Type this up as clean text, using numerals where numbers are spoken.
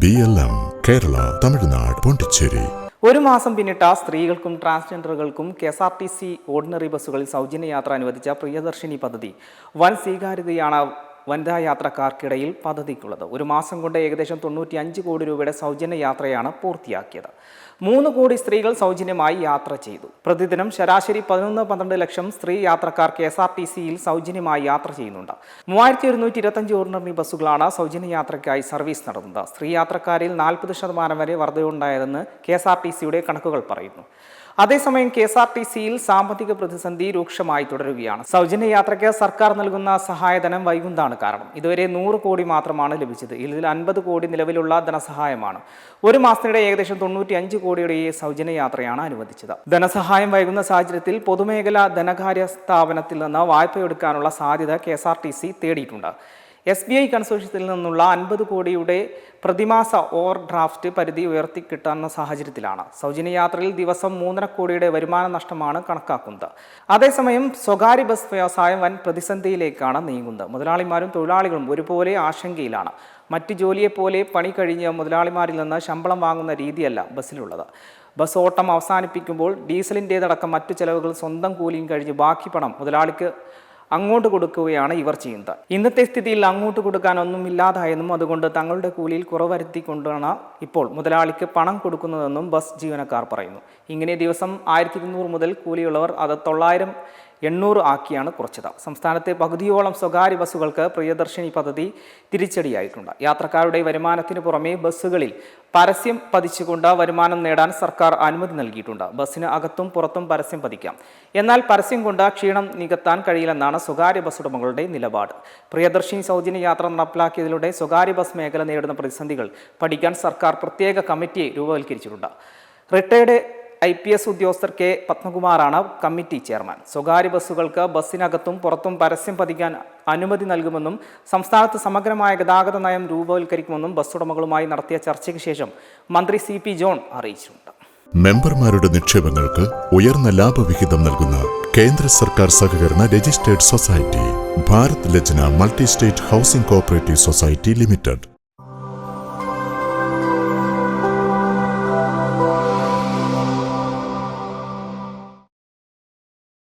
BLM Kerala, Tamil Nadu, Pondicherry. ഒരു മാസം പിന്നിട്ട സ്ത്രീകൾക്കും ട്രാൻസ്ജെൻഡറുകൾക്കും KSRTC ഓർഡിനറി ബസ്സുകളിൽ സൗജന്യ യാത്ര അനുവദിച്ച പ്രിയദർശിനി പദ്ധതി വൻ സ്വീകാര്യതയാണ് വനിതാ യാത്രക്കാർക്കിടയിൽ പദ്ധതിക്കുള്ളത്. ഒരു മാസം കൊണ്ട് ഏകദേശം 95 കോടി രൂപയുടെ സൗജന്യ യാത്രയാണ് പൂർത്തിയാക്കിയത്. 3 കോടി സ്ത്രീകൾ സൗജന്യമായി യാത്ര ചെയ്തു. പ്രതിദിനം ശരാശരി 11-12 ലക്ഷം സ്ത്രീ യാത്രക്കാർ KSRTCയിൽ സൗജന്യമായി യാത്ര ചെയ്യുന്നുണ്ട്. 3125 ഓർഡിനറി ബസ്സുകളാണ് സൗജന്യ യാത്രയ്ക്കായി സർവീസ് നടത്തുന്നത്. സ്ത്രീ യാത്രക്കാരിൽ 40% വരെ വർധനയുണ്ടായതെന്ന് KSRTCയുടെ കണക്കുകൾ പറയുന്നു. അതേസമയം KSRTCയിൽ സാമ്പത്തിക പ്രതിസന്ധി രൂക്ഷമായി തുടരുകയാണ്. സൗജന്യ യാത്രയ്ക്ക് സർക്കാർ നൽകുന്ന സഹായധനം വൈകുന്നതാണ് കാരണം. ഇതുവരെ 100 കോടി മാത്രമാണ് ലഭിച്ചത്. ഇതിൽ 50 കോടി നിലവിലുള്ള ധനസഹായമാണ്. ഒരു മാസത്തിനിടെ ഏകദേശം 95 കോടിയുടെ സൗജന്യ യാത്രയാണ് അനുവദിച്ചത്. ധനസഹായം വൈകുന്ന സാഹചര്യത്തിൽ പൊതുമേഖലാ ധനകാര്യ സ്ഥാപനത്തിൽ നിന്ന് വായ്പയെടുക്കാനുള്ള സാധ്യത KSRTC തേടിയിട്ടുണ്ട്. SBI കൺസോർഷ്യത്തിൽ നിന്നുള്ള 50 കോടിയുടെ പ്രതിമാസ ഓവർ ഡ്രാഫ്റ്റ് പരിധി ഉയർത്തിക്കിട്ടുന്ന സാഹചര്യത്തിലാണ്. സൗജന്യ യാത്രയിൽ ദിവസം 3.5 കോടിയുടെ വരുമാന നഷ്ടമാണ് കണക്കാക്കുന്നത്. അതേസമയം സ്വകാര്യ ബസ് വ്യവസായം വൻ പ്രതിസന്ധിയിലേക്കാണ് നീങ്ങുന്നത്. മുതലാളിമാരും തൊഴിലാളികളും ഒരുപോലെ ആശങ്കയിലാണ്. മറ്റ് ജോലിയെപ്പോലെ പണി കഴിഞ്ഞ് മുതലാളിമാരിൽ നിന്ന് ശമ്പളം വാങ്ങുന്ന രീതിയല്ല ബസ്സിലുള്ളത്. ബസ് ഓട്ടം അവസാനിപ്പിക്കുമ്പോൾ ഡീസലിൻ്റേതടക്കം മറ്റു ചെലവുകൾ സ്വന്തം കൂലിയും കഴിഞ്ഞ് ബാക്കി പണം മുതലാളിക്ക് അങ്ങോട്ട് കൊടുക്കുകയാണ് ഇവർ ചെയ്യുന്നത്. ഇന്നത്തെ സ്ഥിതിയിൽ അങ്ങോട്ട് കൊടുക്കാൻ ഒന്നുമില്ലാതായെന്നും അതുകൊണ്ട് തങ്ങളുടെ കൂലിയിൽ കുറവ് വരുത്തിക്കൊണ്ടാണ് ഇപ്പോൾ മുതലാളിക്ക് പണം കൊടുക്കുന്നതെന്നും ബസ് ജീവനക്കാർ പറയുന്നു. ഇങ്ങനെ ദിവസം 1200 മുതൽ കൂലിയുള്ളവർ അത് 900-800 ആക്കിയാണ് കുറച്ചത്. സംസ്ഥാനത്തെ പകുതിയോളം സ്വകാര്യ ബസ്സുകൾക്ക് പ്രിയദർശിനി പദ്ധതി തിരിച്ചടിയായിട്ടുണ്ട്. യാത്രക്കാരുടെ വരുമാനത്തിന് പുറമെ ബസ്സുകളിൽ പരസ്യം പതിച്ചുകൊണ്ട് വരുമാനം നേടാൻ സർക്കാർ അനുമതി നൽകിയിട്ടുണ്ട്. ബസ്സിന് അകത്തും പുറത്തും പരസ്യം പതിക്കാം. എന്നാൽ പരസ്യം കൊണ്ട് ക്ഷീണം നികത്താൻ കഴിയില്ലെന്നാണ് സ്വകാര്യ ബസ് ഉടമകളുടെ നിലപാട്. പ്രിയദർശിനി സൗജന്യ യാത്ര നടപ്പിലാക്കിയതിലൂടെ സ്വകാര്യ ബസ് മേഖല നേരിടുന്ന പ്രതിസന്ധികൾ പഠിക്കാൻ സർക്കാർ പ്രത്യേക കമ്മിറ്റിയെ രൂപവൽക്കരിച്ചിട്ടുണ്ട്. റിട്ടയർഡ് IPS ഉദ്യോഗസ്ഥർ K. പത്മകുമാറാണ് കമ്മിറ്റി ചെയർമാൻ. സ്വകാര്യ ബസ്സുകൾക്ക് ബസ്സിനകത്തും പുറത്തും പരസ്യം പതിക്കാൻ അനുമതി നൽകുമെന്നും സംസ്ഥാനത്ത് സമഗ്രമായ ഗതാഗത നയം രൂപവൽക്കരിക്കുമെന്നും ബസ് ഉടമകളുമായി നടത്തിയ ചർച്ചയ്ക്ക് ശേഷം മന്ത്രി CP ജോൺ അറിയിച്ചിട്ടുണ്ട്. മെമ്പർമാരുടെ നിക്ഷേപങ്ങൾക്ക് ഉയർന്ന ലാഭവിഹിതം നൽകുന്ന കേന്ദ്ര സർക്കാർ സഹകരണ രജിസ്റ്റേർഡ് സൊസൈറ്റി ഭാരത് ലജ്ന multi state housing cooperative society limited.